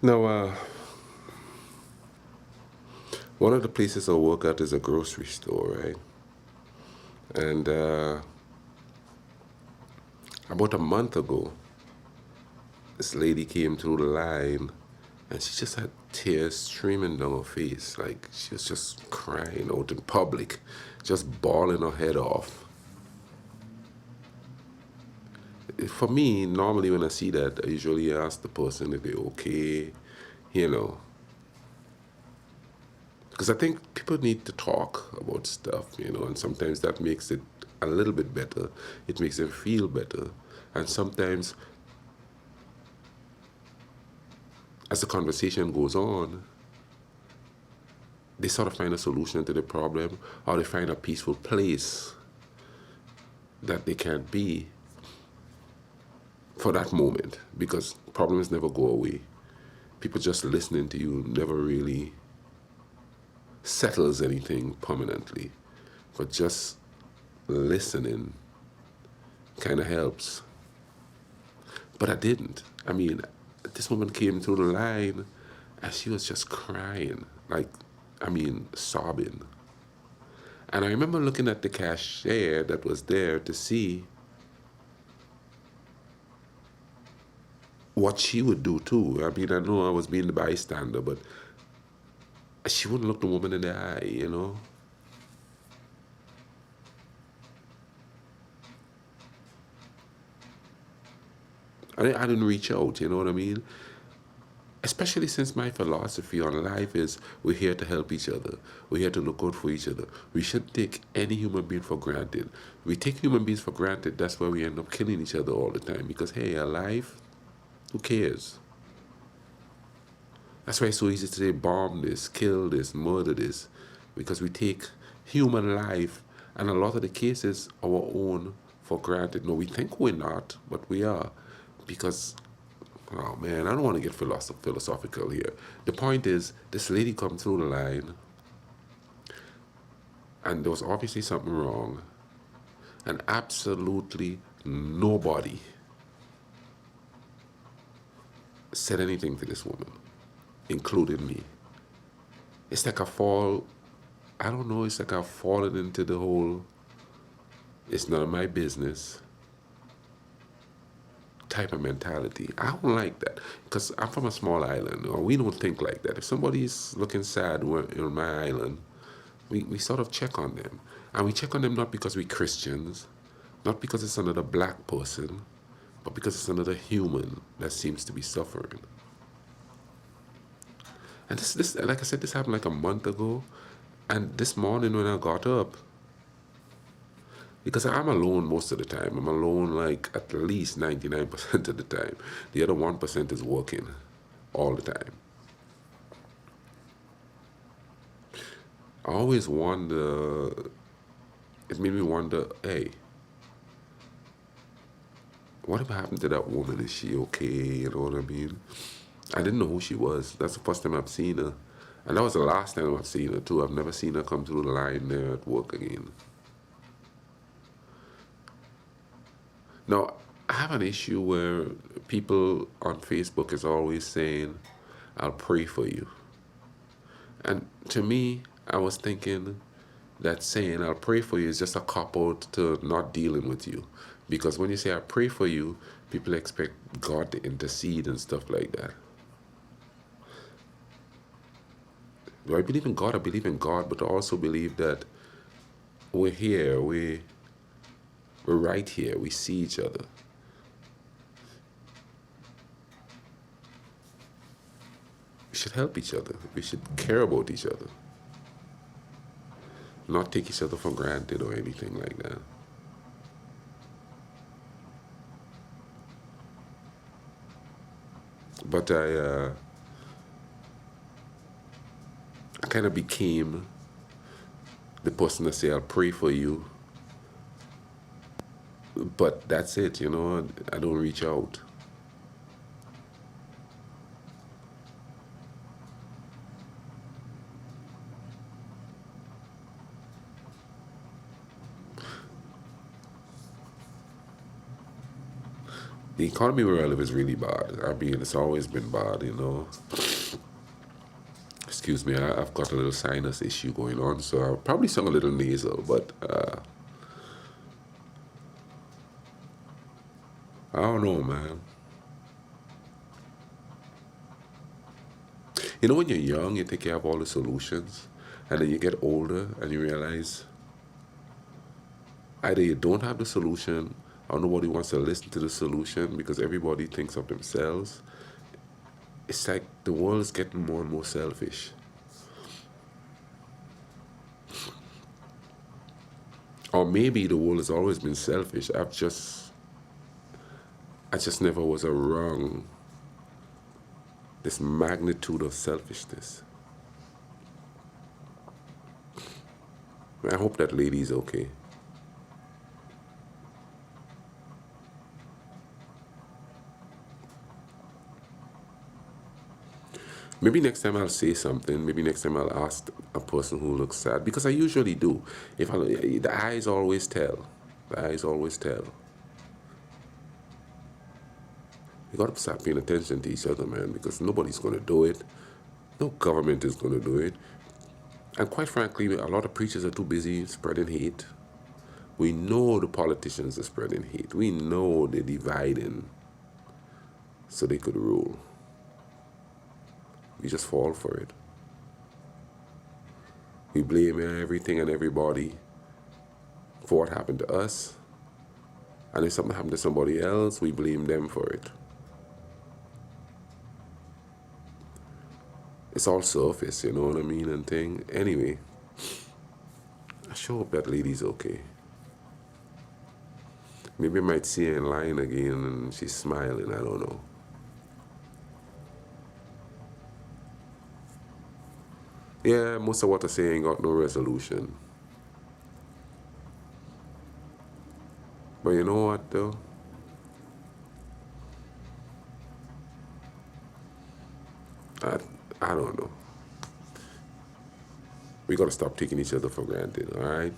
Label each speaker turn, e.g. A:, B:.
A: Now, one of the places I work at is a grocery store, right? And about a month ago, this lady came through the line and she just had tears streaming down her face. Like she was just crying out in public, just bawling her head off. For me, normally when I see that, I usually ask the person if they're okay, you know. Because I think people need to talk about stuff, and sometimes that makes it a little bit better. It makes them feel better. And sometimes, as the conversation goes on, they sort of find a solution to the problem, or they find a peaceful place that they can be for that moment, because problems never go away. People just listening to you never really settles anything permanently, but just listening kind of helps. But I didn't. I mean, this woman came through the line and she was just crying, like, I mean, sobbing. And I remember looking at the cashier that was there to see what she would do too. I mean, I know I was being the bystander, but she wouldn't look the woman in the eye. I didn't reach out, you know what I mean? Especially since my philosophy on life is we're here to help each other. We're here to look out for each other. We shouldn't take any human being for granted. We take human beings for granted, that's why we end up killing each other all the time. Because, hey, alive, who cares? That's why it's so easy to say bomb this, kill this, murder this. Because we take human life, and a lot of the cases, our own, for granted. No, we think we're not, but we are. Because oh man, I don't want to get philosophical here. The point is, this lady come through the line, and there was obviously something wrong, and absolutely nobody said anything to this woman, including me. It's like I don't know, it's like I've fallen into the whole, it's none of my business type of mentality. I don't like that because I'm from a small island, or we don't think like that. If somebody's looking sad on my island, we sort of check on them. And we check on them not because we're Christians, not because it's another black person, but because it's another human that seems to be suffering. And this, like I said, this happened like a month ago. And this morning when I got up, because I'm alone most of the time. I'm alone like at least 99% of the time. The other 1% is working all the time. I always wonder, it made me wonder, hey, what happened to that woman? Is she okay? You know what I mean? I didn't know who she was. That's the first time I've seen her. And that was the last time I've seen her too. I've never seen her come through the line there at work again. Now, I have an issue where people on Facebook is always saying, I'll pray for you. And to me, I was thinking that saying I'll pray for you is just a cop out to not dealing with you. Because when you say I pray for you, people expect God to intercede and stuff like that. Do I believe in God? I believe in God, but I also believe that we're here, we're right here, we see each other. We should help each other. We should care about each other. Not take each other for granted or anything like that. But I kind of became the person that say I'll pray for you, but that's it. I don't reach out. The economy where I live is really bad. I mean, it's always been bad, you know. Excuse me, I've got a little sinus issue going on, so I'll probably sound a little nasal, but I don't know, man. You know, when you're young, you think you have all the solutions, and then you get older and you realize either you don't have the solution or nobody wants to listen to the solution because everybody thinks of themselves. It's like the world is getting more and more selfish. Or maybe the world has always been selfish. I just never was around this magnitude of selfishness. I hope that lady's okay. Maybe next time I'll say something. Maybe next time I'll ask a person who looks sad because I usually do. The eyes always tell. The eyes always tell. You gotta start paying attention to each other, man, because nobody's gonna do it. No government is gonna do it. And quite frankly, a lot of preachers are too busy spreading hate. We know the politicians are spreading hate. We know they're dividing so they could rule. We just fall for it. We blame everything and everybody for what happened to us. And if something happened to somebody else, we blame them for it. It's all surface, you know what I mean, and thing. Anyway, I sure hope that lady's okay. Maybe I might see her in line again and she's smiling, I don't know. Yeah, most of what I say ain't got no resolution. But you know what though? I, I don't know. We gotta stop taking each other for granted, alright?